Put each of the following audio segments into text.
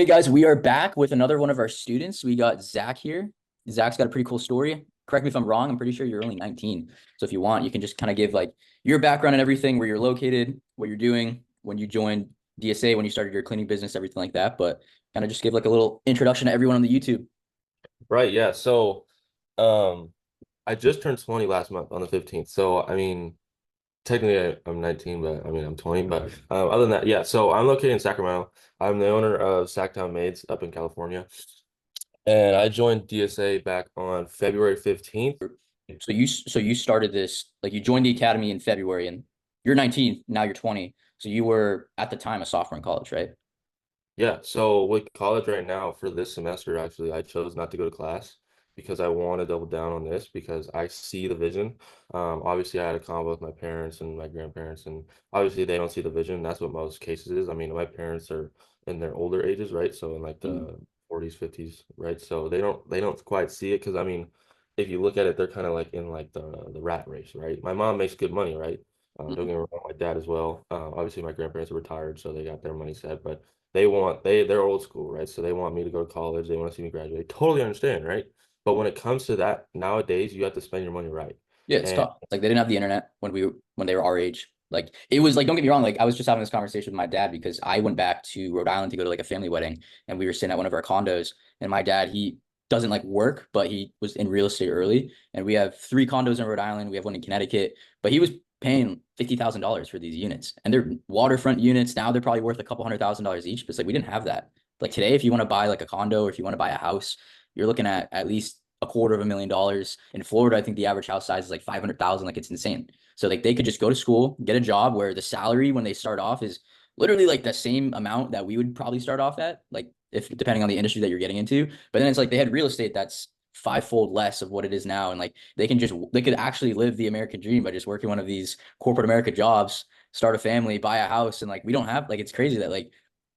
Hey guys, we are back with another one of our students. We got Zach here. Zach's got a pretty cool story. Correct me if I'm wrong. I'm pretty sure you're only 19. So if you want, you can just kind of give like your background and everything, where you're located, what you're doing, when you joined DSA, when you started your cleaning business, everything like that. But kind of just give like a little introduction to everyone on the YouTube. Right, yeah. Um, I just turned 20 last month on the 15th. So, I mean, technically I'm 19, but I mean, I'm 20. But other than that, yeah. So I'm located in Sacramento. I'm the owner of Sacktown Maids up in California. And I joined DSA back on February 15th. So you started this, like you joined the academy in February and you're 19, now you're 20. So you were at the time a sophomore in college, right? Yeah, so with college right now for this semester, actually, I chose not to go to class because I want to double down on this because I see the vision. Obviously, I had a convo with my parents and my grandparents, and obviously they don't see the vision. That's what most cases is. I mean, my parents are in their older ages, right? So in like Mm, the 40s, 50s, right? So they don't quite see it because I mean, if you look at it, they're kind of like in like the rat race, right? My mom makes good money, right? Don't get mm, me wrong, my dad as well. Obviously, my grandparents are retired, so they got their money set, but they're old school, right? So they want me to go to college. They want to see me graduate. Totally understand, right? But when it comes to that, nowadays you have to spend your money right. Yeah, it's And tough. Like they didn't have the internet when they were our age. Like it was like, don't get me wrong, like I was just having this conversation with my dad because I went back to Rhode Island to go to like a family wedding and we were staying at one of our condos and my dad, he doesn't like work, but he was in real estate early and we have three condos in Rhode Island, we have one in Connecticut, but he was paying $50,000 for these units and they're waterfront units. Now they're probably worth a couple $100,000 each, but it's like we didn't have that. Like today, if you want to buy like a condo or if you want to buy a house, you're looking at least $250,000. In Florida, I think the average house size is like 500,000. Like it's insane. So like they could just go to school, get a job where the salary when they start off is literally like the same amount that we would probably start off at, like if depending on the industry that you're getting into. But then it's like they had real estate that's fivefold less of what it is now. And like they could actually live the American dream by just working one of these corporate America jobs, start a family, buy a house. And like we don't have like it's crazy that like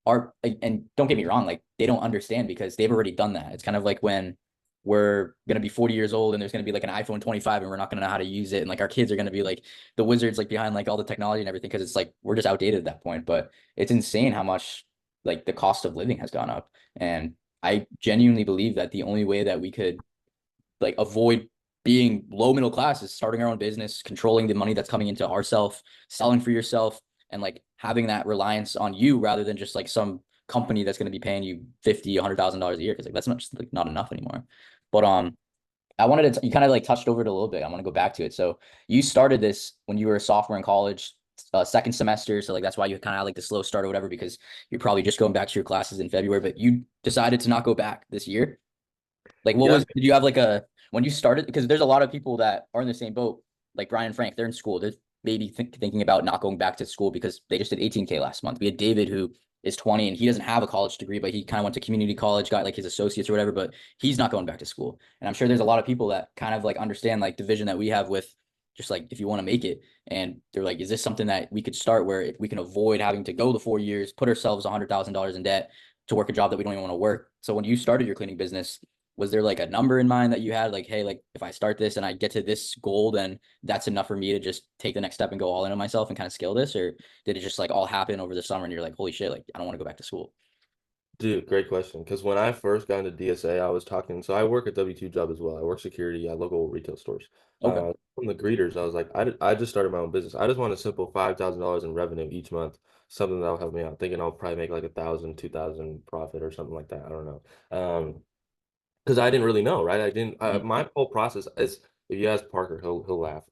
our like, and don't get me wrong, like they don't understand because they've already done that. It's kind of like when we're going to be 40 years old and there's going to be like an iPhone 25 and we're not going to know how to use it. And like our kids are going to be like the wizards, like behind like all the technology and everything. Cause it's like, we're just outdated at that point, but it's insane how much like the cost of living has gone up. And I genuinely believe that the only way that we could like avoid being low middle class is starting our own business, controlling the money that's coming into ourself, selling for yourself, and like having that reliance on you rather than just like some company that's going to be paying you 50, $100,000 a year. Cause like that's not just like not enough anymore. But I wanted to, you kind of like touched over it a little bit. I want to go back to it. So you started this when you were a sophomore in college, second semester. So like that's why you kind of had like the slow start or whatever, because you're probably just going back to your classes in February, but you decided to not go back this year. Like what yeah, was, did you have like a, when you started, because there's a lot of people that are in the same boat, like Brian and Frank, they're in school. They're maybe thinking about not going back to school because they just did 18K last month. We had David who is 20 and he doesn't have a college degree, but he kind of went to community college, got like his associates or whatever, but he's not going back to school. And I'm sure there's a lot of people that kind of like understand like the vision that we have with just like if you want to make it. And they're like, is this something that we could start where we can avoid having to go the 4 years, put ourselves $100,000 in debt to work a job that we don't even want to work? So when you started your cleaning business, was there like a number in mind that you had like, hey, like if I start this and I get to this goal, then that's enough for me to just take the next step and go all in on myself and kind of scale this? Or did it just like all happen over the summer and you're like, holy shit, like I don't want to go back to school? dude, great question. Because when I first got into DSA, I was talking. So I work a W-2 job as well. I work security at local retail stores. Okay. From the greeters, I was like, I just started my own business. I just want a simple $5,000 in revenue each month, something that'll help me out. Thinking I'll probably make like 1,000, 2,000 profit or something like that. I don't know. Because I didn't really know, right? I didn't. Mm. My whole process is, if you ask Parker, he'll laugh.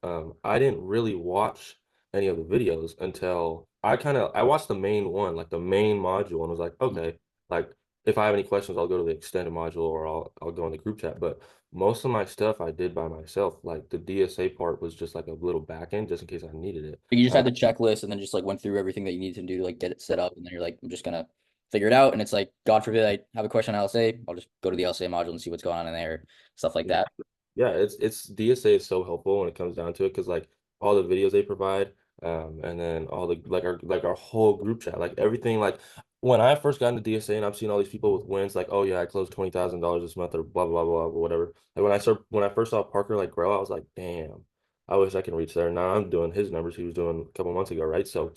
I didn't really watch any of the videos until I watched the main one, like the main module, and was like, okay, like if I have any questions, I'll go to the extended module or I'll go in the group chat. But most of my stuff I did by myself. Like the DSA part was just like a little back end, just in case I needed it. You just had the checklist and then just like went through everything that you needed to do to like get it set up. And then you're like, I'm just gonna figure it out. And it's like, God forbid I have a question on LSA, I'll just go to the LSA module and see what's going on in there, stuff like Yeah, that. yeah, it's DSA is so helpful when it comes down to it because like all the videos they provide, and then all the like our whole group chat, like everything. Like when I first got into DSA and I've seen all these people with wins, like oh yeah, I closed $20,000 this month or blah blah blah or whatever. Like when I first saw Parker like grow, I was like, damn, I wish I can reach there. Now I'm doing his numbers he was doing a couple months ago, right? So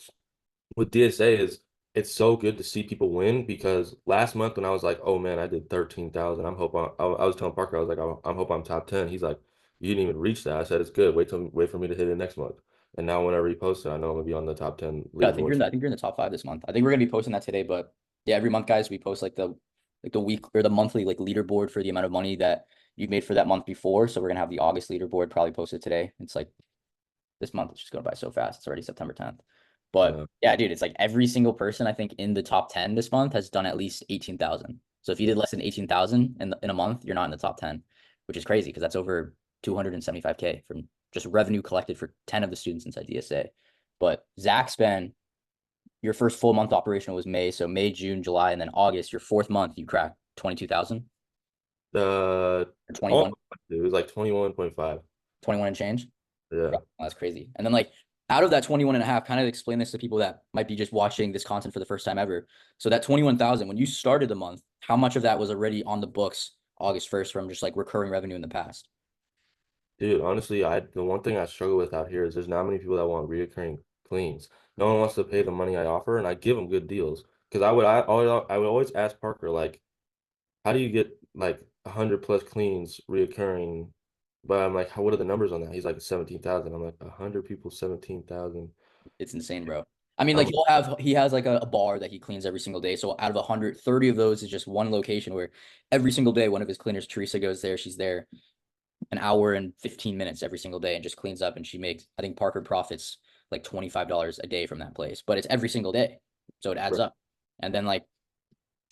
with DSA is it's so good to see people win because last month when I was like, oh man, I did 13,000. I was telling Parker, I was like, I'm hope I'm top 10. He's like, you didn't even reach that. I said, it's good. Wait for me to hit it next month. And now when I repost it, I know I'm gonna be on the top 10 Yeah, I think leaderboard. I think you're in the top 5 this month. I think we're gonna be posting that today, but yeah, every month, guys, we post like the week or the monthly like leaderboard for the amount of money that you made for that month before. So we're gonna have the August leaderboard probably posted today. It's like this month is just going by so fast. It's already September 10th. But Yeah. yeah, dude, it's like every single person I think in the top 10 this month has done at least 18,000. So if you did less than 18,000 in a month, you're not in the top 10, which is crazy because that's over 275K from just revenue collected for 10 of the students inside DSA. But Zach's been your first full month operation was May. So May, June, July, and then August, your fourth month, you cracked 22,000 or All 21, it was like 21.5. 21 and change. Yeah. Bro, that's crazy. And then like out of that 21 and a half, kind of explain this to people that might be just watching this content for the first time ever. So that 21,000, when you started the month, how much of that was already on the books August 1st from just like recurring revenue in the past? Dude, honestly, the one thing I struggle with out here is there's not many people that want reoccurring cleans. No one wants to pay the money I offer, and I give them good deals. Because I would always ask Parker like, how do you get like 100 plus cleans reoccurring? But I'm like, what are the numbers on that? He's like 17,000. I'm like, 100 people, 17,000. It's insane, bro. I mean, like I'm he has like a bar that he cleans every single day. So out of 130 of those is just one location where every single day one of his cleaners, Teresa, goes there. She's there an hour and 15 minutes every single day and just cleans up. And she makes, I think Parker profits like $25 a day from that place, but it's every single day. So it adds right. up. And then like,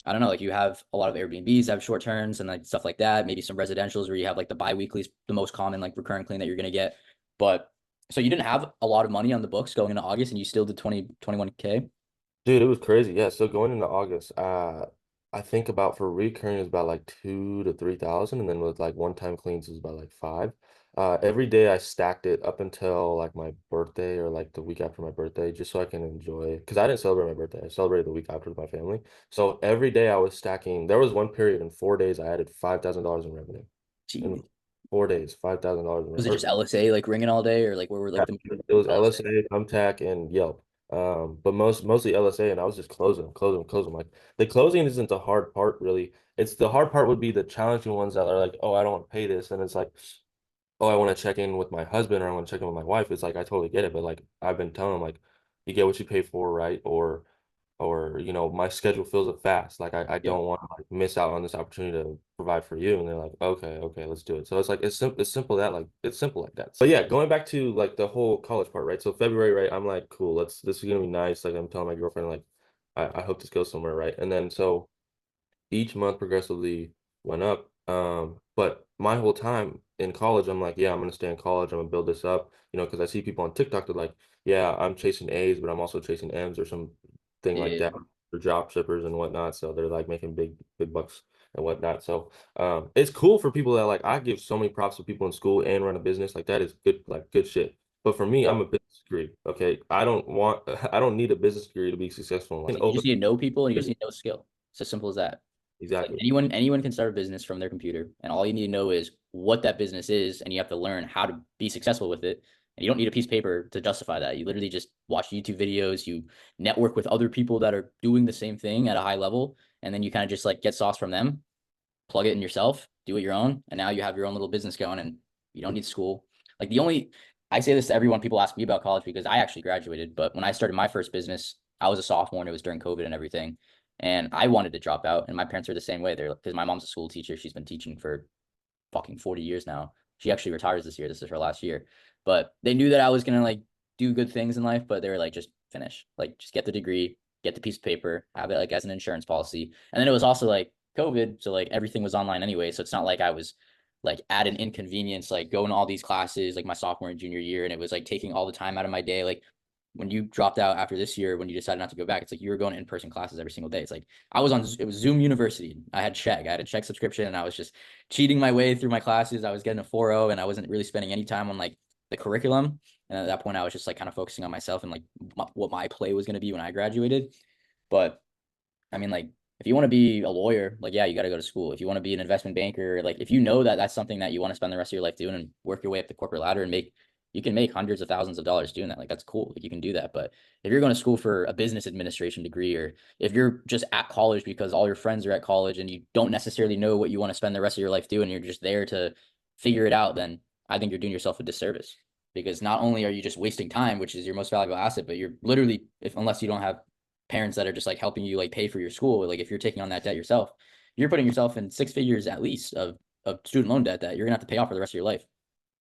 I don't know, like you have a lot of Airbnbs that have short terms and like stuff like that. Maybe some residentials where you have like the bi-weekly, the most common like recurring clean that you're going to get. But so you didn't have a lot of money on the books going into August and you still did 21K. Dude, it was crazy. Yeah, so going into August, I think about for recurring is about like 2 to 3,000, and then with like one-time cleans is about like five. Every day I stacked it up until like my birthday or like the week after my birthday, just so I can enjoy. Because I didn't celebrate my birthday, I celebrated the week after with my family. So every day I was stacking. There was one period in 4 days I added $5,000 in revenue. In Gee. 4 days, $5,000 in Was it just revenue. LSA like ringing all day or like where were Yeah, like the it was LSA? LSA, Thumbtack, and Yelp. But mostly LSA, and I was just closing. Like the closing isn't the hard part, really. It's the hard part would be the challenging ones that are like, oh, I don't want to pay this, and it's like, oh, I want to check in with my husband or I want to check in with my wife. It's like I totally get it, but like I've been telling them like, you get what you pay for, right? Or my schedule fills up fast. Like I Yep. don't want to like miss out on this opportunity to provide for you. And they're like, okay, let's do it. So it's like it's simple like that. So yeah, going back to like the whole college part, right? So February, right? I'm like, cool, this is gonna be nice. Like I'm telling my girlfriend, like, I hope this goes somewhere, right? And then so each month progressively went up. But my whole time in college, I'm like, yeah, I'm gonna stay in college. I'm gonna build this up, because I see people on TikTok that like, yeah, I'm chasing A's, but I'm also chasing M's or something like Yeah. that for job shippers and whatnot. So they're like making big bucks and whatnot. So it's cool for people that like I give so many props to people in school and run a business. Like that is good, like good shit. But for me, Yep. I'm a business degree. Okay. I don't need a business degree to be successful in life. You Oh, just need to know people and you just need to know skill. It's as simple as that. It's like exactly. anyone can start a business from their computer, and all you need to know is what that business is, and you have to learn how to be successful with it. And you don't need a piece of paper to justify that. You literally just watch YouTube videos, you network with other people that are doing the same thing at a high level, and then you kind of just like get sauce from them, plug it in yourself, do it your own, and now you have your own little business going, and you don't need school. Like the only, I say this to everyone. People ask me about college because I actually graduated, but when I started my first business, I was a sophomore and it was during COVID and everything. And I wanted to drop out, and my parents are the same way. They're because my mom's a school teacher. She's been teaching for fucking 40 years now. She actually retires this year. This is her last year. But they knew that I was gonna like do good things in life, but they were like, just finish. Like just get the degree, get the piece of paper, have it like as an insurance policy. And then it was also like COVID. So like everything was online anyway. So it's not like I was like at an inconvenience, like going to all these classes like my sophomore and junior year. And it was like taking all the time out of my day. Like when you dropped out after this year, when you decided not to go back, it's like you were going to in-person classes every single day. It's like I was on, it was Zoom University. I had a check subscription, and I was just cheating my way through my classes. I was getting a 4.0 and I wasn't really spending any time on like the curriculum. And at that point, I was just like kind of focusing on myself and like what my play was going to be when I graduated. But I mean, like, if you want to be a lawyer, like, yeah, you got to go to school. If you want to be an investment banker, like, if you know that that's something that you want to spend the rest of your life doing and work your way up the corporate ladder and make you can make hundreds of thousands of dollars doing that. Like that's cool. Like you can do that. But if you're going to school for a business administration degree, or if you're just at college because all your friends are at college and you don't necessarily know what you want to spend the rest of your life doing, you're just there to figure it out, then I think you're doing yourself a disservice. Because not only are you just wasting time, which is your most valuable asset, but you're literally, if unless you don't have parents that are just like helping you like pay for your school, like if you're taking on that debt yourself, you're putting yourself in six figures at least of student loan debt that you're gonna have to pay off for the rest of your life.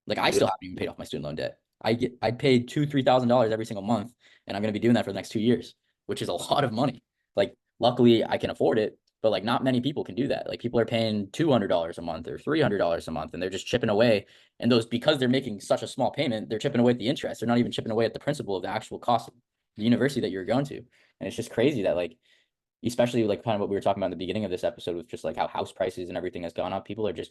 Like I Yeah. still haven't even paid off my student loan debt. I paid $2,000-3,000 every single month, and I'm gonna be doing that for the next 2 years, which is a lot of money. Like luckily I can afford it, but like not many people can do that. Like people are paying $200 a month or $300 a month, and they're just chipping away. And those because they're making such a small payment, they're chipping away at the interest. They're not even chipping away at the principal of the actual cost of the university that you're going to. And it's just crazy that like especially like kind of what we were talking about in the beginning of this episode with just like how house prices and everything has gone up. People are just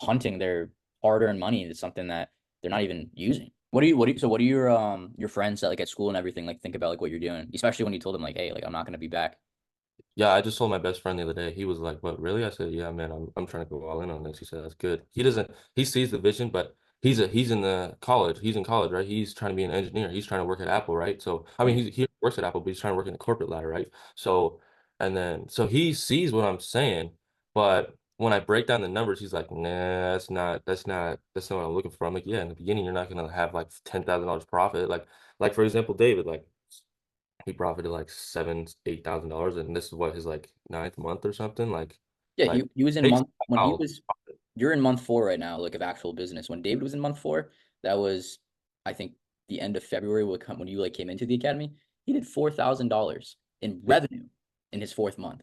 punting their hard-earned money into something that they're not even using. What do your friends that like at school and everything like think about like what you're doing, especially when you told them like, hey, like I'm not gonna be back. Yeah, I just told my best friend the other day. He was like, "What, really?" I said, "Yeah, man, I'm trying to go all in on this." He said, "That's good." He sees the vision, but he's in the college. He's in college, right? He's trying to be an engineer. He's trying to work at Apple, right? So, I mean, Yeah. he works at Apple, but he's trying to work in the corporate ladder, right? So, so he sees what I'm saying, but when I break down the numbers, he's like, "Nah, that's not what I'm looking for." I'm like, "Yeah, in the beginning, you're not gonna have like $10,000 profit. Like for example, David, like he profited like $7,000, $8,000, and this is what his like ninth month or something. Yeah, Like he was in takes month when he out. was you're in month four right now, like of actual business. When David was in month four, that was I think the end of February when you like came into the academy, he did $4,000 in Yeah, revenue in his fourth month.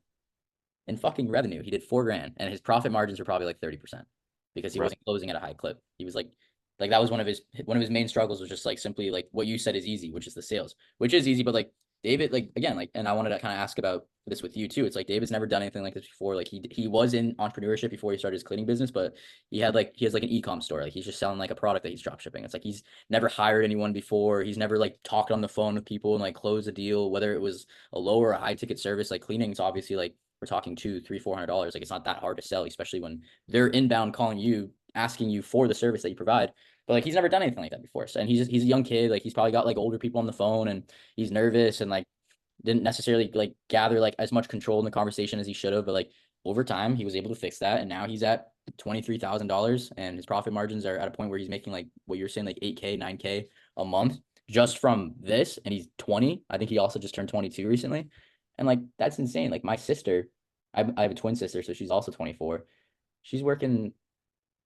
In fucking revenue. He did 4 grand, and his profit margins were probably like 30% because he right. wasn't closing at a high clip. He was like that was one of his main struggles was just like simply like what you said is easy, which is the sales, which is easy, but like David, like again, like, and I wanted to kind of ask about this with you too. It's like David's never done anything like this before. Like he was in entrepreneurship before he started his cleaning business, but he has like an e-com store. Like he's just selling like a product that he's drop shipping. It's like he's never hired anyone before. He's never like talked on the phone with people and like closed a deal, whether it was a low or a high ticket service. Like cleaning, it's obviously like we're talking two, three, $400. Like it's not that hard to sell, especially when they're inbound calling you, asking you for the service that you provide. But like he's never done anything like that before. So, and he's a young kid. Like he's probably got like older people on the phone, and he's nervous and like didn't necessarily like gather like as much control in the conversation as he should have. But like over time, he was able to fix that, and now he's at $23,000, and his profit margins are at a point where he's making like what you're saying, like 8K, 9K a month just from this. And he's 20. I think he also just turned 22 recently, and like that's insane. Like my sister, I have a twin sister, so she's also 24. She's working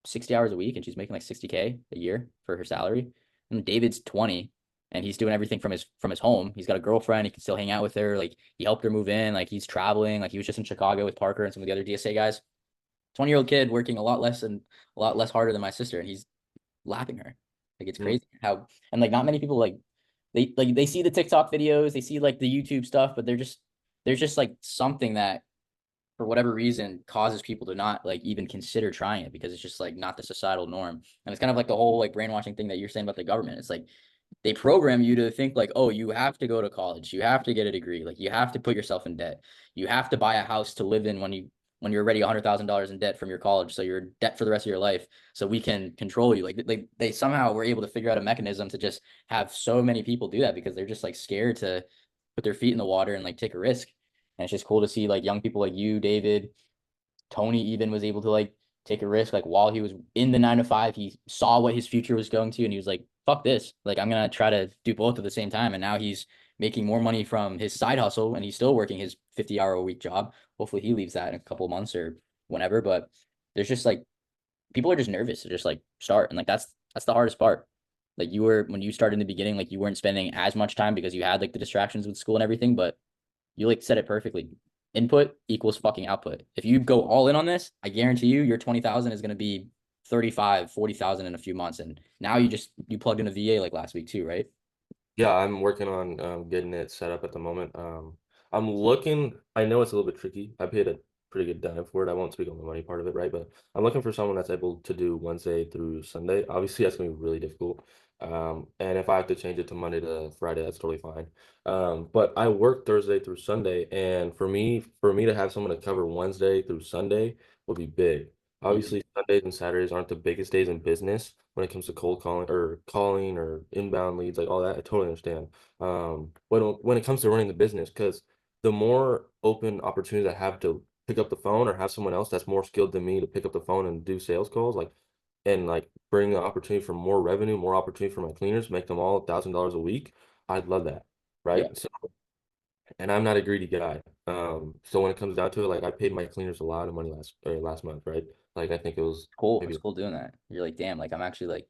60 hours a week and she's making like 60K a year for her salary. And David's 20 and he's doing everything from his home. He's got a girlfriend, he can still hang out with her. Like he helped her move in, like he's traveling, like he was just in Chicago with Parker and some of the other DSA guys. 20-year-old kid working a lot less harder than my sister, and he's lapping her. Like it's Mm. crazy how and like not many people like they see the TikTok videos, they see like the YouTube stuff, but there's just like something that for whatever reason causes people to not like even consider trying it because it's just like not the societal norm. And it's kind of like the whole like brainwashing thing that you're saying about the government. It's like they program you to think like, oh, you have to go to college, you have to get a degree, like you have to put yourself in debt, you have to buy a house to live in when you're already $100,000 in debt from your college, so you're in debt for the rest of your life, so we can control you. Like they somehow were able to figure out a mechanism to just have so many people do that because they're just like scared to put their feet in the water and like take a risk. And it's just cool to see like young people like you, David, Tony even was able to like take a risk. Like while he was in the 9 to 5, he saw what his future was going to, and he was like, "Fuck this! Like I'm gonna try to do both at the same time." And now he's making more money from his side hustle, and he's still working his 50 hour a week job. Hopefully, he leaves that in a couple of months or whenever. But there's just like people are just nervous to just like start, and like that's the hardest part. Like you were when you started in the beginning, like you weren't spending as much time because you had like the distractions with school and everything, but you like said it perfectly. Input equals fucking output. If you go all in on this, I guarantee you your 20,000 is going to be 35, 40,000 in a few months. And now you plugged in a VA like last week too, right? Yeah, I'm working on getting it set up at the moment. I'm looking, I know it's a little bit tricky. I paid a pretty good dime for it. I won't speak on the money part of it, right? But I'm looking for someone that's able to do Wednesday through Sunday. Obviously, that's gonna be really difficult. And if I have to change it to Monday to Friday, that's totally fine. But I work Thursday through Sunday, and for me to have someone to cover Wednesday through Sunday would be big. Mhm. Obviously, Sundays and Saturdays aren't the biggest days in business when it comes to cold calling or inbound leads, like all that. I totally understand. When it comes to running the business, because the more open opportunities I have to pick up the phone or have someone else that's more skilled than me to pick up the phone and do sales calls, like and like bring the opportunity for more revenue, more opportunity for my cleaners, make them all $1,000 a week. I'd love that, right? Yeah, So, and I'm not a greedy guy. So when it comes down to it, like I paid my cleaners a lot of money last month, right? Like I think it was cool. It's maybe cool doing that. You're like, damn, like I'm actually like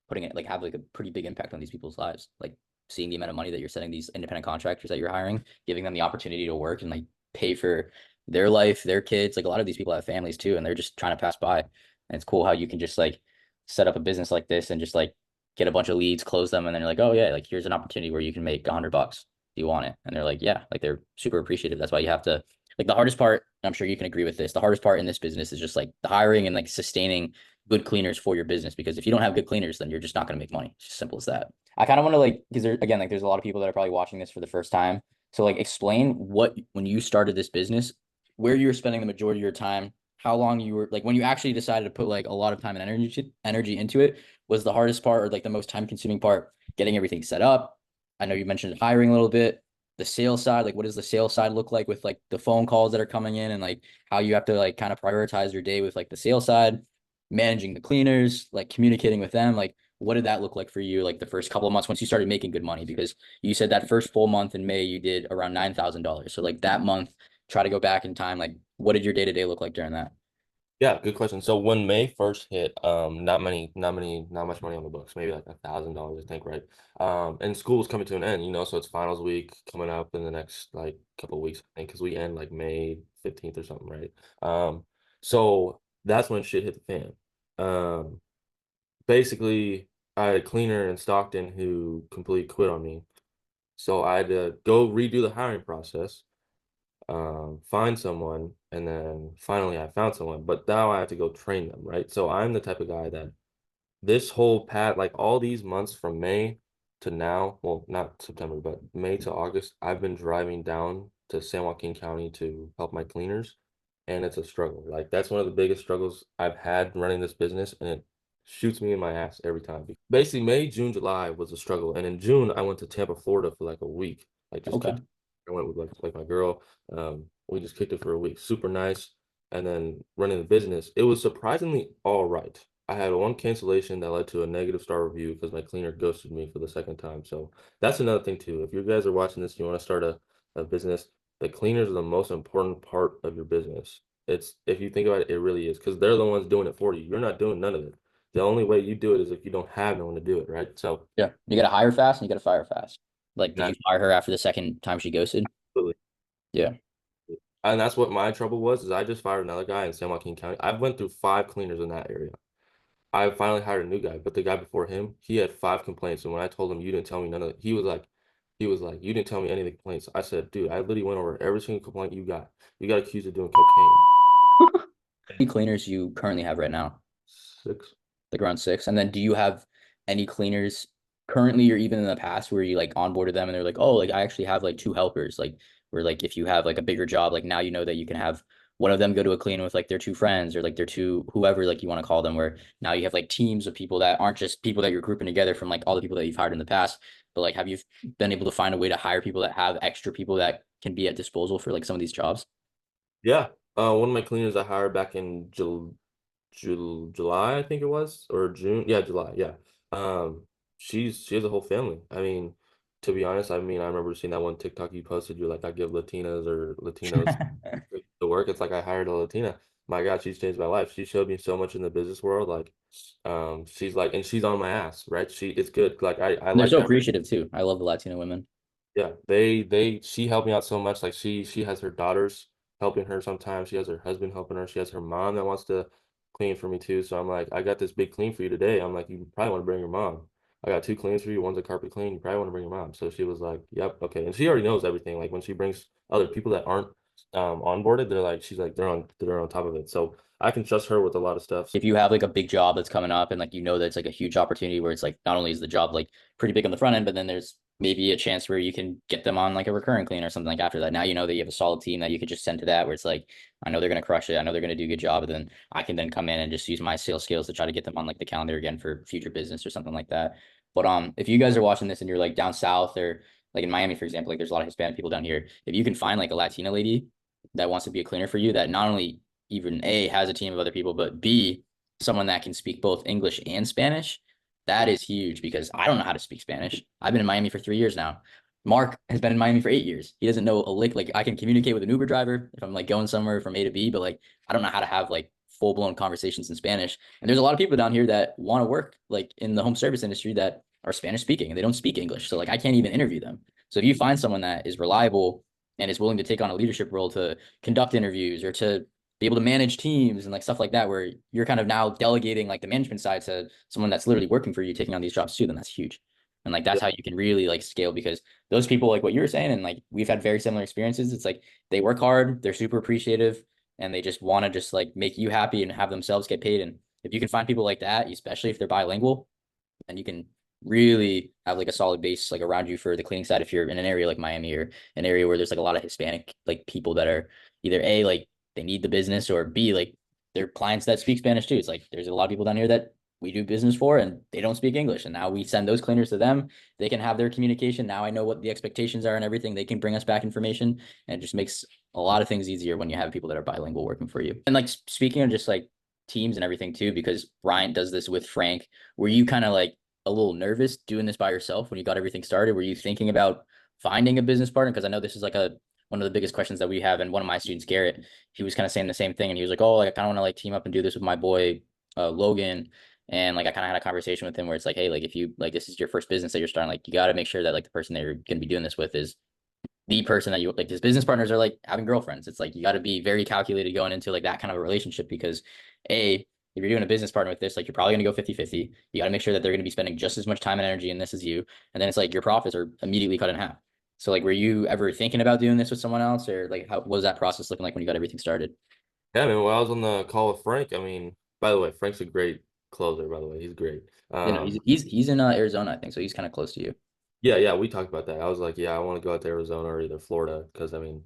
putting it like have like a pretty big impact on these people's lives. Like seeing the amount of money that you're setting these independent contractors that you're hiring, giving them the opportunity to work and like pay for their life, their kids. Like a lot of these people have families too, and they're just trying to pass by. And it's cool how you can just like set up a business like this and just like get a bunch of leads, close them, and then you're like, oh yeah, like here's an opportunity where you can make $100. Do you want it? And they're like, yeah, like they're super appreciative. That's why you have to like the hardest part, I'm sure you can agree with this. The hardest part in this business is just like the hiring and like sustaining good cleaners for your business because if you don't have good cleaners, then you're just not going to make money. It's as simple as that. I kind of want to like because there again, like there's a lot of people that are probably watching this for the first time. So like explain what when you started this business, where you were spending the majority of your time, how long you were like when you actually decided to put like a lot of time and energy into it was the hardest part or like the most time consuming part, getting everything set up. I know you mentioned hiring a little bit. The sales side, like what does the sales side look like with like the phone calls that are coming in and like how you have to like kind of prioritize your day with like the sales side, managing the cleaners, like communicating with them, like what did that look like for you like the first couple of months once you started making good money? Because you said that first full month in May you did around $9,000. So like that month, try to go back in time, like what did your day-to-day look like during that? yeah, good question. So when May first hit, not much money on the books, maybe like $1,000, I think, right? And school's coming to an end, so it's finals week coming up in the next like couple of weeks, I think, because we end like May 15th or something, right? So that's when shit hit the fan. Basically, I had a cleaner in Stockton who completely quit on me. So I had to go redo the hiring process, find someone, and then finally I found someone. But now I have to go train them, right? So I'm the type of guy that this whole path, like all these months from May to now, well, not September, but May to August, I've been driving down to San Joaquin County to help my cleaners, and it's a struggle. Like that's one of the biggest struggles I've had running this business, and it shoots me in my ass every time. Basically, May, June, July was a struggle, and in June I went to Tampa, Florida for like a week, like just Okay. kicked. I went with like my girl. We just kicked it for a week. Super nice. And then running the business, it was surprisingly all right. I had one cancellation that led to a negative star review because my cleaner ghosted me for the second time. So that's another thing too. If you guys are watching this, you want to start a business, the cleaners are the most important part of your business. It's if you think about it, it really is because they're the ones doing it for you. You're not doing none of it. The only way you do it is if you don't have no one to do it, right? So Yeah. You gotta hire fast and you gotta fire fast. Like, did you that's fire her after the second time she ghosted? absolutely. Yeah. And that's what my trouble was, is I just fired another guy in San Joaquin County. I went through 5 cleaners in that area. I finally hired a new guy, but the guy before him, he had 5 complaints. And when I told him you didn't tell me none of it, he was like, you didn't tell me any of the complaints. I said, dude, I literally went over every single complaint you got. You got accused of doing cocaine. Any cleaners you currently have right now? 6. Like around six. And then do you have any cleaners currently or even in the past where you like onboarded them and they're like, oh, like I actually have like two helpers. Like where like if you have like a bigger job, like now you know that you can have one of them go to a clean with like their two friends or like their two whoever like you want to call them, where now you have like teams of people that aren't just people that you're grouping together from like all the people that you've hired in the past. But like have you been able to find a way to hire people that have extra people that can be at disposal for like some of these jobs? Yeah. One of my cleaners I hired back in July, I think it was, or June. Yeah, July. Yeah. Um, she has a whole family. I mean, to be honest, I mean, I remember seeing that one TikTok you posted. You're like, I give Latinas or Latinos to work. It's like I hired a Latina. My God, she's changed my life. She showed me so much in the business world. Like, she's like, and she's on my ass, right? It's good. Like, I They're like so that. appreciative too. I love the Latino women. Yeah, she helped me out so much. Like she has her daughters helping her sometimes. She has her husband helping her. She has her mom that wants to clean for me too. So I'm like, I got this big clean for you today. I'm like, you probably want to bring your mom. I got 2 cleans for you. One's a carpet clean. You probably want to bring your mom. So she was like, yep, okay. And she already knows everything. Like when she brings other people that aren't onboarded, she's like they're on top of it. So I can trust her with a lot of stuff. If you have like a big job that's coming up and like you know that's like a huge opportunity where it's like not only is the job like pretty big on the front end, but then there's maybe a chance where you can get them on like a recurring clean or something like after that. Now you know that you have a solid team that you could just send to that where it's like, I know they're gonna crush it. I know they're gonna do a good job. And then I can then come in and just use my sales skills to try to get them on like the calendar again for future business or something like that. But if you guys are watching this and you're like down south or like in Miami, for example, like there's a lot of Hispanic people down here. If you can find like a Latina lady that wants to be a cleaner for you, that not only even A has a team of other people, but B someone that can speak both English and Spanish, that is huge because I don't know how to speak Spanish. I've been in Miami for 3 years now. Mark has been in Miami for 8 years. He doesn't know a lick. Like I can communicate with an Uber driver if I'm like going somewhere from A to B, but like I don't know how to have like full blown conversations in Spanish. And there's a lot of people down here that want to work like in the home service industry that are Spanish speaking and they don't speak English. So like I can't even interview them. So if you find someone that is reliable and is willing to take on a leadership role to conduct interviews or to be able to manage teams and like stuff like that, where you're kind of now delegating like the management side to someone that's literally working for you, taking on these jobs too, then that's huge. And like that's how you can really like scale because those people, like what you were saying, and like we've had very similar experiences. It's like they work hard, they're super appreciative, and they just want to just like make you happy and have themselves get paid. And if you can find people like that, especially if they're bilingual, then you can really have like a solid base like around you for the cleaning side if you're in an area like Miami or an area where there's like a lot of Hispanic like people that are either A, like they need the business or B, like they're clients that speak Spanish too. It's like there's a lot of people down here that we do business for and they don't speak English. And now we send those cleaners to them. They can have their communication. Now I know what the expectations are and everything. They can bring us back information and it just makes a lot of things easier when you have people that are bilingual working for you. And like speaking of just like teams and everything too, because Bryant does this with Frank, were you kind of like a little nervous doing this by yourself when you got everything started? Were you thinking about finding a business partner? Because I know this is like a one of the biggest questions that we have. And one of my students, Garrett, he was kind of saying the same thing. And he was like, oh, like, I kind of want to like team up and do this with my boy, Logan. And like I kind of had a conversation with him where it's like, hey, like if you like this is your first business that you're starting, like you got to make sure that like the person that you're going to be doing this with is the person that you like. His business partners are like having girlfriends. It's like you got to be very calculated going into like that kind of a relationship because A, if you're doing a business partner with this, like you're probably going to go 50-50. You got to make sure that they're going to be spending just as much time and energy in this as you. And then it's like your profits are immediately cut in half. So like were you ever thinking about doing this with someone else or like how what was that process looking like when you got everything started? Yeah, man. When I was on the call with Frank, I mean, by the way, Frank's a great closer. By the way, he's great. You know, he's in Arizona, I think, so he's kind of close to you. Yeah, yeah, we talked about that. I was like, yeah, I want to go out to Arizona or either Florida because I mean,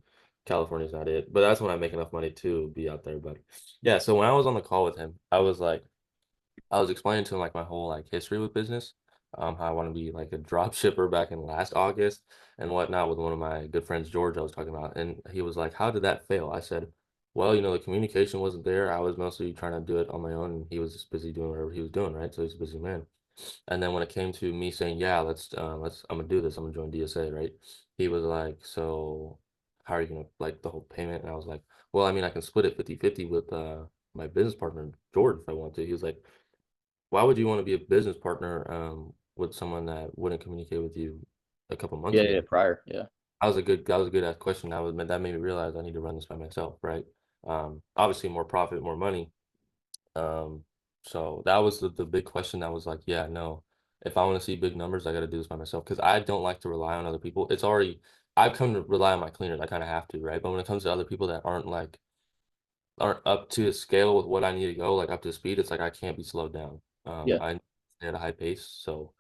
California's not it. But that's when I make enough money to be out there. But yeah, so when I was on the call with him, I was like, I was explaining to him like my whole like history with business, how I want to be like a drop shipper back in last August and whatnot with one of my good friends, George, I was talking about. And he was like, how did that fail? I said, well, the communication wasn't there. I was mostly trying to do it on my own and he was just busy doing whatever he was doing, right? So he's a busy man. And then when it came to me saying, yeah, I'm gonna do this, I'm gonna join DSA, right? He was like, so how are you gonna like the whole payment? And I was like, well, I mean, I can split it 50-50 with my business partner, George, if I want to. He was like, why would you want to be a business partner with someone that wouldn't communicate with you a couple months Yeah, yeah, ago? prior. Yeah. That was a good ass question. That made me realize I need to run this by myself, right? Obviously more profit, more money. Um, so that was the big question that was like, yeah, no, if I want to see big numbers, I got to do this by myself because I don't like to rely on other people. I've come to rely on my cleaners. I kind of have to, right? But when it comes to other people that aren't up to the scale with what I need to go, like up to speed, it's like I can't be slowed down. Yeah. I stay at a high pace. So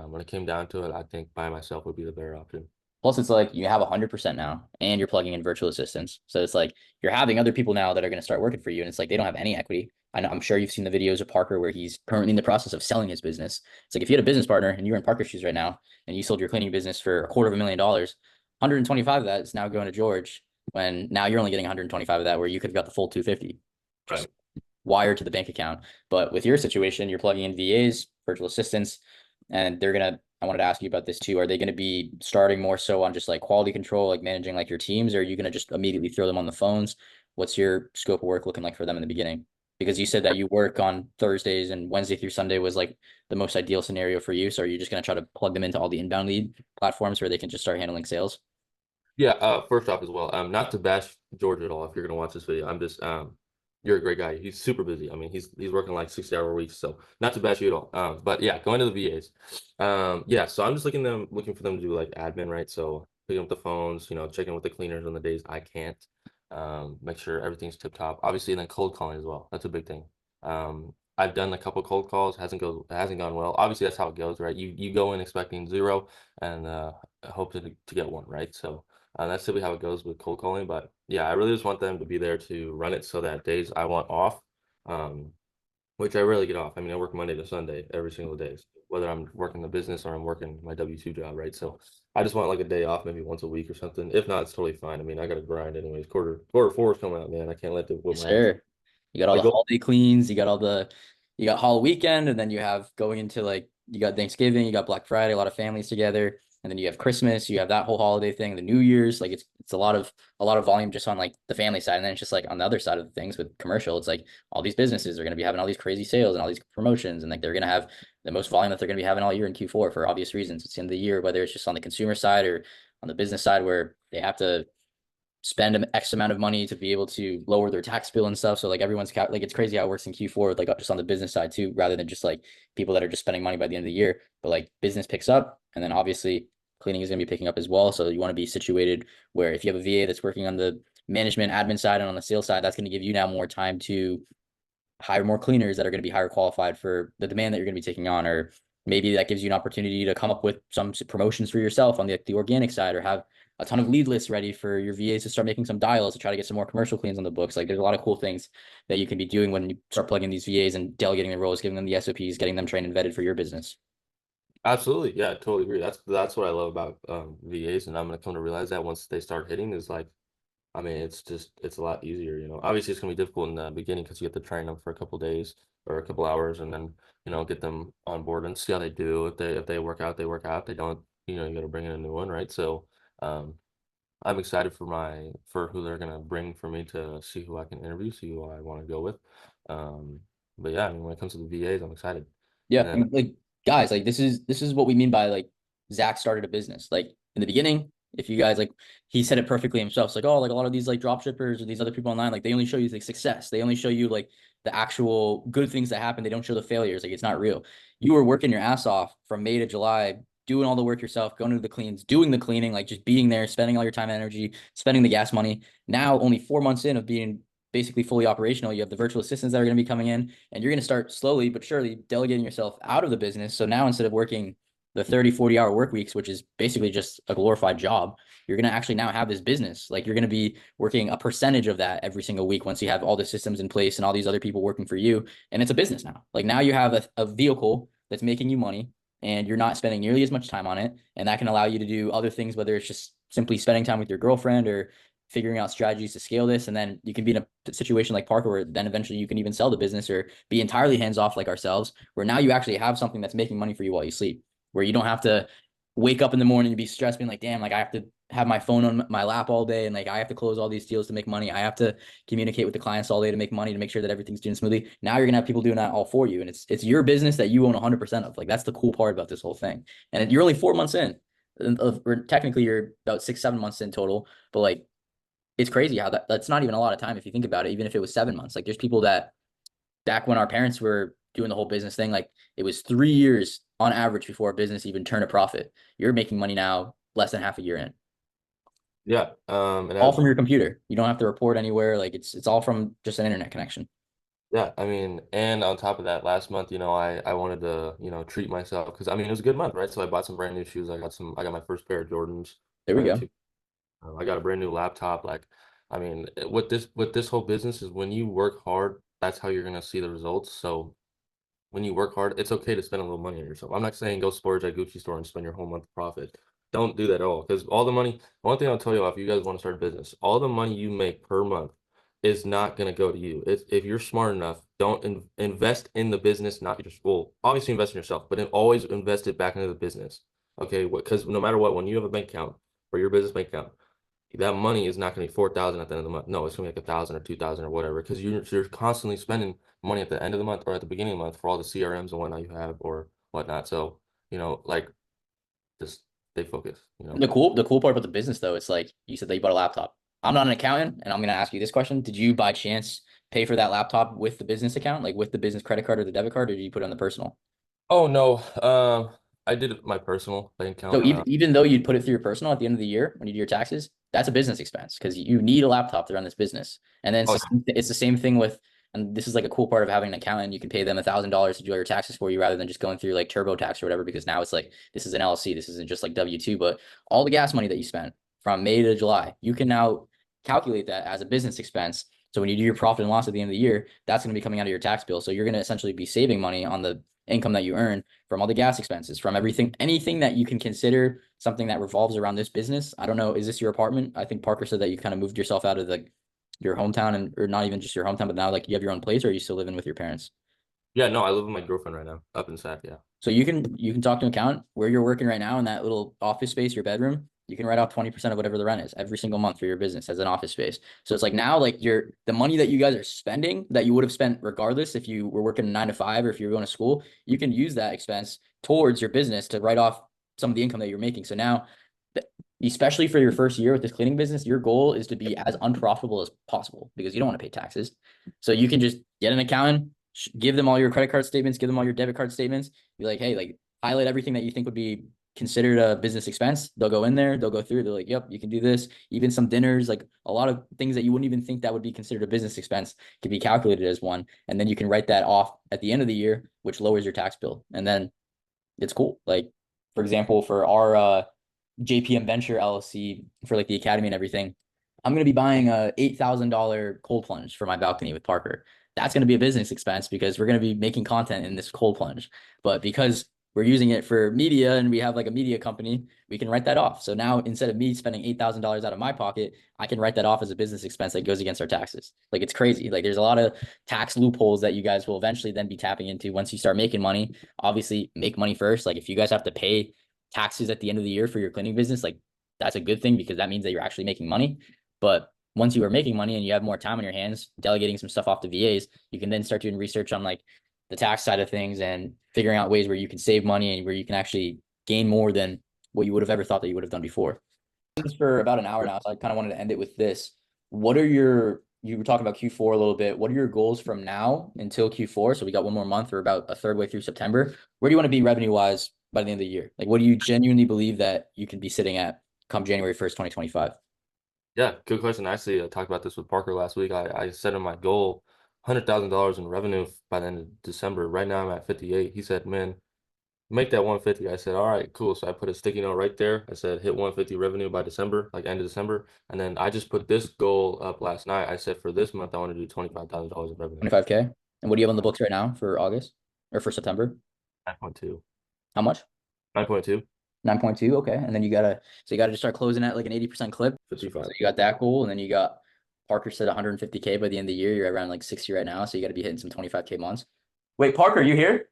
when it came down to it, I think by myself would be the better option. Plus, it's like you have 100% now, and you're plugging in virtual assistants. So it's like you're having other people now that are going to start working for you, and it's like they don't have any equity. I know, I'm sure you've seen the videos of Parker where he's currently in the process of selling his business. It's like if you had a business partner and you're in Parker's shoes right now, and you sold your cleaning business for $250,000, 125 of that is now going to George. When now you're only getting 125 of that, where you could have got the full 250, just Right. wired to the bank account. But with your situation, you're plugging in VAs, virtual assistants, and they're gonna. I wanted to ask you about this too. Are they going to be starting more so on just like quality control, like managing like your teams, or are you going to just immediately throw them on the phones? What's your scope of work looking like for them in the beginning? Because you said that you work on Thursdays and Wednesday through Sunday was like the most ideal scenario for you. So are you just going to try to plug them into all the inbound lead platforms where they can just start handling sales? Yeah, first off as well, not to bash George at all if you're gonna watch this video. I'm just you're a great guy. He's super busy. I mean, he's working like 60-hour weeks, so not to bash you at all. But yeah, going to the VAs. Yeah, so I'm just looking for them to do like admin, right? So picking up the phones, checking with the cleaners on the days I can't. Make sure everything's tip top. Obviously, and then cold calling as well. That's a big thing. I've done a couple cold calls, hasn't gone well. Obviously, that's how it goes, right? You go in expecting zero and hope to get one, right? So that's typically how it goes with cold calling. But yeah, I really just want them to be there to run it so that days I want off, um, which I rarely get off. I mean, I work Monday to Sunday every single day, whether I'm working the business or I'm working my W-2 job, right? So I just want like a day off, maybe once a week or something. If not, it's totally fine. I mean, I got to grind anyways. Quarter four is coming out, man. I can't let them whip Yes, my ass. sir. You got all My the goal. holiday cleans, you got Hall weekend, and then you have going into like you got Thanksgiving, you got Black Friday, a lot of families together, and then you have Christmas, you have that whole holiday thing, the New Year's, like it's a lot of volume just on like the family side, and then it's just like on the other side of things with commercial, it's like all these businesses are going to be having all these crazy sales and all these promotions, and like they're going to have the most volume that they're going to be having all year in Q4 for obvious reasons. It's the end of the year, whether it's just on the consumer side or on the business side where they have to spend an X amount of money to be able to lower their tax bill and stuff. So like like it's crazy how it works in Q4 with like just on the business side too, rather than just like people that are just spending money by the end of the year. But like business picks up, and then obviously cleaning is going to be picking up as well. So you want to be situated where if you have a VA that's working on the management admin side and on the sales side, that's going to give you now more time to hire more cleaners that are going to be higher qualified for the demand that you're going to be taking on, or maybe that gives you an opportunity to come up with some promotions for yourself on the organic side, or have a ton of lead lists ready for your VAs to start making some dials to try to get some more commercial cleans on the books. Like there's a lot of cool things that you can be doing when you start plugging these VAs and delegating the roles, giving them the SOPs, getting them trained and vetted for your business. Absolutely. Yeah, I totally agree. That's what I love about VAs, and I'm gonna come to realize that once they start hitting is like, I mean, it's a lot easier, you know. Obviously, it's gonna be difficult in the beginning because you have to train them for a couple days or a couple hours, and then get them on board and see how they do. If they work out, they work out. They don't, you got to bring in a new one, right? So, um, I'm excited for who they're gonna bring for me to see who I can interview, see who I want to go with. Um, but yeah, I mean, when it comes to the VAs, I'm excited. Yeah, And then, and like guys, like this is what we mean by like Zach started a business. Like in the beginning, if you guys like he said it perfectly himself. It's like, oh, like a lot of these like drop shippers or these other people online, like they only show you like success. They only show you like the actual good things that happen. They don't show the failures. Like it's not real. You were working your ass off from May to July, doing all the work yourself, going to the cleans, doing the cleaning, like just being there, spending all your time and energy, spending the gas money. Now, only 4 months in of being basically fully operational, you have the virtual assistants that are going to be coming in, and you're going to start slowly but surely delegating yourself out of the business. So now instead of working the 30, 40-hour work weeks, which is basically just a glorified job, you're going to actually now have this business. Like you're going to be working a percentage of that every single week once you have all the systems in place and all these other people working for you. And it's a business now. Like now you have a vehicle that's making you money and you're not spending nearly as much time on it. And that can allow you to do other things, whether it's just simply spending time with your girlfriend or figuring out strategies to scale this. And then you can be in a situation like Parker where then eventually you can even sell the business or be entirely hands off like ourselves, where now you actually have something that's making money for you while you sleep, where you don't have to wake up in the morning and be stressed, being like, damn, like I have to have my phone on my lap all day and like I have to close all these deals to make money. I have to communicate with the clients all day to make money to make sure that everything's doing smoothly. Now you're gonna have people doing that all for you. And it's your business that you own 100% of. Like that's the cool part about this whole thing. And you're only 4 months in. Or technically you're about 6, 7 months in total, but like it's crazy how that's not even a lot of time if you think about it, even if it was 7 months. Like there's people that back when our parents were doing the whole business thing, like it was 3 years on average before a business even turned a profit. You're making money now less than half a year in. yeah, and All that's from your computer. You don't have to report anywhere. Like it's all from just an internet connection. Yeah, I mean, and on top of that, last month, I wanted to, treat myself because I mean it was a good month, right? So I bought some brand new shoes. I got my first pair of Jordans, There we brand go. new. I got a brand new laptop. Like, I mean, with this whole business is when you work hard, that's how you're gonna see the results. So when you work hard, it's okay to spend a little money on yourself. I'm not saying go splurge at Gucci store and spend your whole month profit. Don't do that at all. Because all the money, one thing I'll tell you if you guys want to start a business, all the money you make per month is not going to go to you. If you're smart enough, don't invest in the business, not just, well, obviously invest in yourself, but then always invest it back into the business. Okay. Because no matter what, when you have a bank account or your business bank account, that money is not going to be 4,000 at the end of the month. No, it's going to be like 1,000 or 2,000 or whatever because you're constantly spending money at the end of the month or at the beginning of the month for all the CRMs and whatnot you have or whatnot. So, like just stay focused. The cool part about the business though, it's like you said that you bought a laptop. I'm not an accountant, and I'm gonna ask you this question. Did you by chance pay for that laptop with the business account, like with the business credit card or the debit card, or did you put it on the personal? Oh no, I did my personal bank So account. even though you'd put it through your personal at the end of the year when you do your taxes, that's a business expense because you need a laptop to run this business. And then Oh, it's the same thing with And this is like a cool part of having an accountant. You can pay them $1,000 to do all your taxes for you rather than just going through like TurboTax or whatever, because now it's like this is an LLC. This isn't just like W-2, but all the gas money that you spent from May to July, you can now calculate that as a business expense. So when you do your profit and loss at the end of the year, that's going to be coming out of your tax bill. So you're going to essentially be saving money on the income that you earn from all the gas expenses, from everything, anything that you can consider something that revolves around this business. I don't know. Is this your apartment? I think Parker said that you kind of moved yourself out of the your hometown, and or not even just your hometown, but now like you have your own place, or are you still living with your parents? Yeah, no, I live with my girlfriend right now, up in Sac. Yeah. So you can talk to an accountant where you're working right now in that little office space, your bedroom. You can write off 20% of whatever the rent is every single month for your business as an office space. So it's like now, like the money that you guys are spending that you would have spent regardless if you were working 9 to 5 or if you were going to school, you can use that expense towards your business to write off some of the income that you're making. So now, especially for your first year with this cleaning business, your goal is to be as unprofitable as possible because you don't want to pay taxes. So you can just get an accountant, give them all your credit card statements, give them all your debit card statements, be like, hey, like highlight everything that you think would be considered a business expense. They'll go in there, they'll go through, they're like, yep, you can do this. Even some dinners, like a lot of things that you wouldn't even think that would be considered a business expense can be calculated as one. And then you can write that off at the end of the year, which lowers your tax bill. And then it's cool. Like, for example, for our JPM Venture LLC for like the academy and everything, I'm going to be buying a $8,000 cold plunge for my balcony with Parker. That's going to be a business expense because we're going to be making content in this cold plunge. But because we're using it for media and we have like a media company, we can write that off. So now instead of me spending $8,000 out of my pocket, I can write that off as a business expense that goes against our taxes. Like it's crazy. Like there's a lot of tax loopholes that you guys will eventually then be tapping into once you start making money. Obviously, make money first. Like if you guys have to pay taxes at the end of the year for your cleaning business, like that's a good thing because that means that you're actually making money. But once you are making money and you have more time on your hands, delegating some stuff off to VAs, you can then start doing research on like the tax side of things and figuring out ways where you can save money and where you can actually gain more than what you would have ever thought that you would have done before. This for about an hour now, so I kind of wanted to end it with this. What are you were talking about Q4 a little bit. What are your goals from now until Q4? So we got one more month or about a third way through September. Where do you want to be revenue wise by the end of the year? Like, what do you genuinely believe that you can be sitting at come January 1st, 2025? Yeah, good question. Actually, I talked about this with Parker last week. I set him my goal, $100,000 in revenue by the end of December. Right now, I'm at 58. He said, "Man, make that 150." I said, "All right, cool." So I put a sticky note right there. I said, "Hit 150 revenue by December, like end of December." And then I just put this goal up last night. I said, for this month, I want to do $25,000 in revenue. 25K. And what do you have on the books right now for August or for September? 9.2. How much? 9.2. 9.2. Okay. And then you gotta just start closing at like an 80% clip. So 55. you got that goal. And then you got Parker said 150K by the end of the year. You're around like 60 right now. So you got to be hitting some 25K months. Wait, Parker, you here?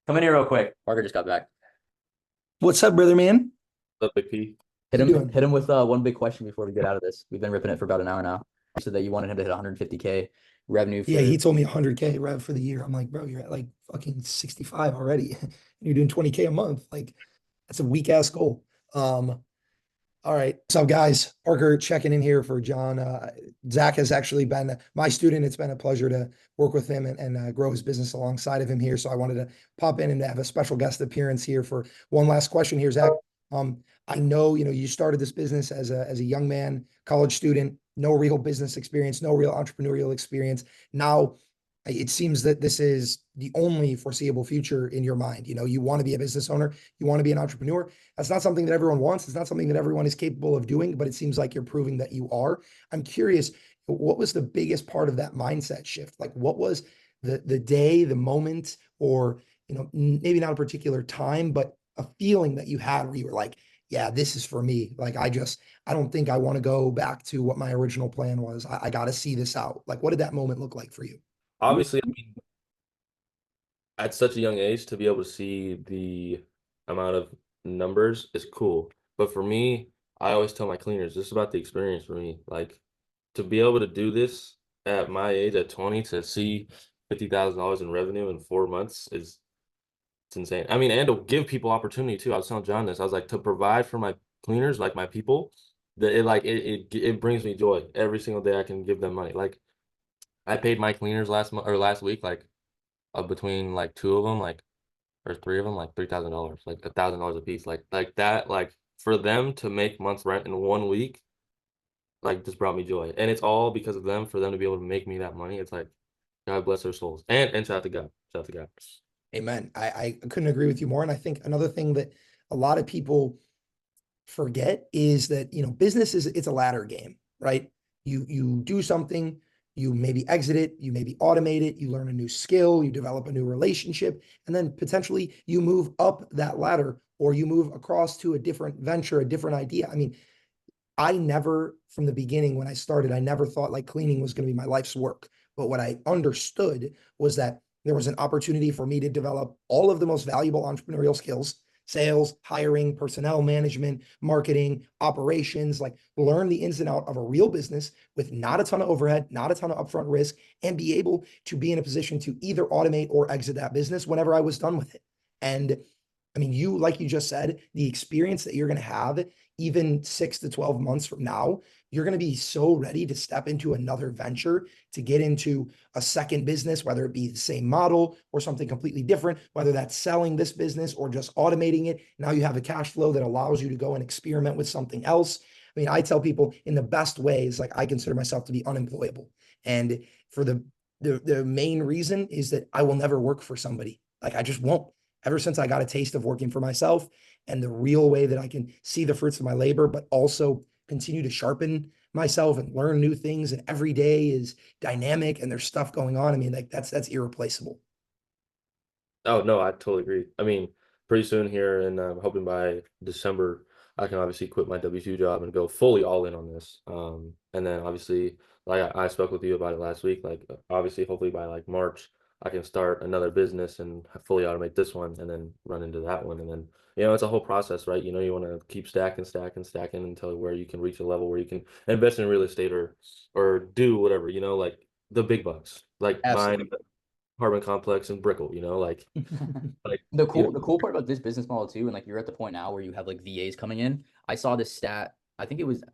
Come in here real quick. Parker just got back. What's up, brother man? What's up, Big P? Hit How him, you doing? hit him with one big question before we get out of this. We've been ripping it for about an hour now. You said that you wanted him to hit 150K revenue Yeah, for he told me 100K rev for the year. I'm like, bro, you're at like fucking 65 already. And you're doing 20K a month. Like, that's a weak ass goal. All right. So, guys, Parker checking in here for John. Zach has actually been my student. It's been a pleasure to work with him and grow his business alongside of him here. So, I wanted to pop in and have a special guest appearance here for one last question here, Zach. I know you started this business as a young man, college student, no real business experience, no real entrepreneurial experience. Now, it seems that this is the only foreseeable future in your mind. You want to be a business owner, you want to be an entrepreneur. That's not something that everyone wants. It's not something that everyone is capable of doing, but it seems like you're proving that you are. I'm curious, what was the biggest part of that mindset shift? Like, what was the day, the moment, or maybe not a particular time, but a feeling that you had where you were like, yeah, this is for me. Like, I don't think I want to go back to what my original plan was. I got to see this out. Like, what did that moment look like for you? Obviously, I mean, at such a young age to be able to see the amount of numbers is cool. But for me, I always tell my cleaners, this is about the experience for me. Like to be able to do this at my age at 20 to see $50,000 in revenue in 4 months is it's insane. I mean, and to give people opportunity too. I was telling John this. I was like to provide for my cleaners, like my people, that it brings me joy every single day I can give them money. Like I paid my cleaners last month or last week, like between like two of them, like or three of them, like $3,000, like $1,000 a piece, like that, like for them to make month's rent in 1 week, like just brought me joy, and it's all because of them. For them to be able to make me that money, it's like God bless their souls. And shout out to God. Shout out to God. Amen. I couldn't agree with you more. And I think another thing that a lot of people forget is that, business it's a ladder game, right? You do something, you maybe exit it, you maybe automate it, you learn a new skill, you develop a new relationship, and then potentially you move up that ladder or you move across to a different venture, a different idea. I mean, I never, from the beginning when I started, I never thought like cleaning was going to be my life's work. But what I understood was that there was an opportunity for me to develop all of the most valuable entrepreneurial skills: sales, hiring, personnel management, marketing, operations, like learn the ins and out of a real business with not a ton of overhead, not a ton of upfront risk, and be able to be in a position to either automate or exit that business whenever I was done with it. And I mean, like you just said, the experience that you're going to have, even 6 to 12 months from now, you're going to be so ready to step into another venture, to get into a second business, whether it be the same model or something completely different, whether that's selling this business or just automating it. Now you have a cash flow that allows you to go and experiment with something else. I mean, I tell people in the best ways, like I consider myself to be unemployable. And for the main reason is that I will never work for somebody. Like I just won't. Ever since I got a taste of working for myself and the real way that I can see the fruits of my labor, but also continue to sharpen myself and learn new things. And every day is dynamic and there's stuff going on. I mean, like that's irreplaceable. Oh no, I totally agree. I mean, pretty soon here, and I'm hoping by December, I can obviously quit my W-2 job and go fully all in on this. And then obviously, like I spoke with you about it last week. Like obviously, hopefully by like March, I can start another business and fully automate this one, and then run into that one, and then it's a whole process, right? You want to keep stacking, stacking, stacking until where you can reach a level where you can invest in real estate or do whatever, like the big bucks, like buying Absolutely. apartment complex in Brickell, like The cool part about this business model too, and like you're at the point now where you have like VAs coming in. I saw this stat. I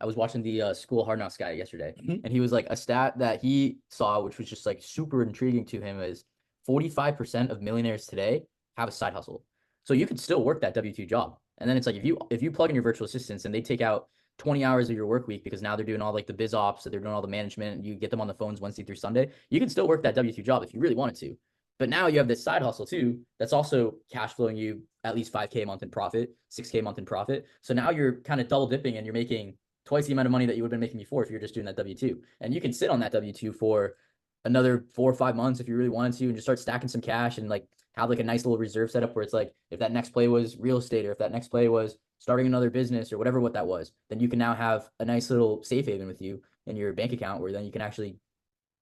was watching the School Hard Knocks guy yesterday, Mhm. and he was like a stat that he saw, which was just like super intriguing to him, is 45% of millionaires today have a side hustle. So you could still work that W-2 job, and then it's like if you plug in your virtual assistants and they take out 20 hours of your work week because now they're doing all like the biz ops, so they're doing all the management, and you get them on the phones Wednesday through Sunday, you can still work that W-2 job if you really wanted to. But now you have this side hustle too that's also cash flowing you at least 5K a month in profit, 6K a month in profit. So now you're kind of double dipping and you're making twice the amount of money that you would have been making before if you're just doing that W-2. And you can sit on that W-2 for another 4 or 5 months if you really wanted to and just start stacking some cash and like have like a nice little reserve setup where it's like if that next play was real estate or if that next play was starting another business or whatever what that was, then you can now have a nice little safe haven with you in your bank account where then you can actually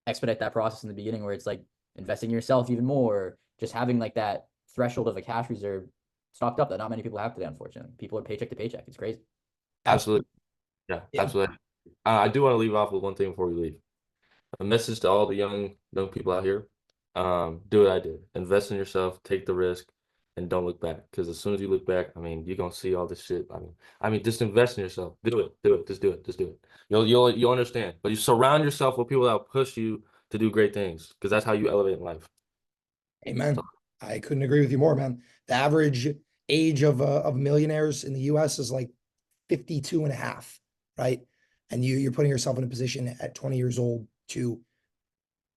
expedite that process in the beginning where it's like investing in yourself even more, just having like that threshold of a cash reserve stocked up that not many people have today, unfortunately. People are paycheck to paycheck. It's crazy. Absolutely. absolutely, yeah, Yeah. absolutely. I do want to leave off with one thing before we leave. A message to all the young people out here. Do what I did. Invest in yourself, take the risk, and don't look back. Because as soon as you look back, I mean, you're gonna see all this shit. I mean, just invest in yourself. Do it. Do it. Just do it. Just do it. You'll understand. But you surround yourself with people that will push you to do great things, because that's how you elevate in life. So, Amen. I couldn't agree with you more, man. The average age of millionaires in the US is like 52 and a half, right? And you're putting yourself in a position at 20 years old to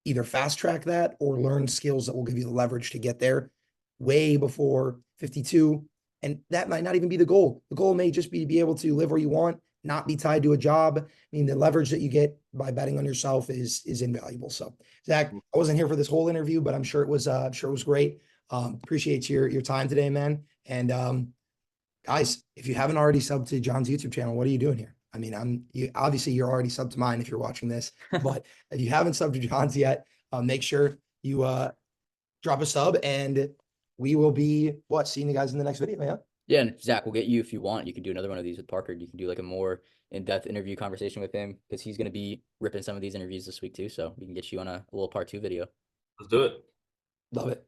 either fast track that or learn skills that will give you the leverage to get there way before 52. And that might not even be the goal. The goal may just be to be able to live where you want, not be tied to a job. I mean, the leverage that you get by betting on yourself is invaluable. So, Zach, I wasn't here for this whole interview, but I'm sure it was great. Appreciate your time today, man. And guys, if you haven't already subbed to John's YouTube channel, what are you doing here? I mean, obviously you're already subbed to mine if you're watching this, but if you haven't subbed to John's yet, make sure you drop a sub, and we will be seeing you guys in the next video. Yeah. Yeah, and Zach, we'll get you if you want. You can do another one of these with Parker. You can do like a more in-depth interview conversation with him because he's going to be ripping some of these interviews this week too. So we can get you on a little part 2 video. let's do it. Love it.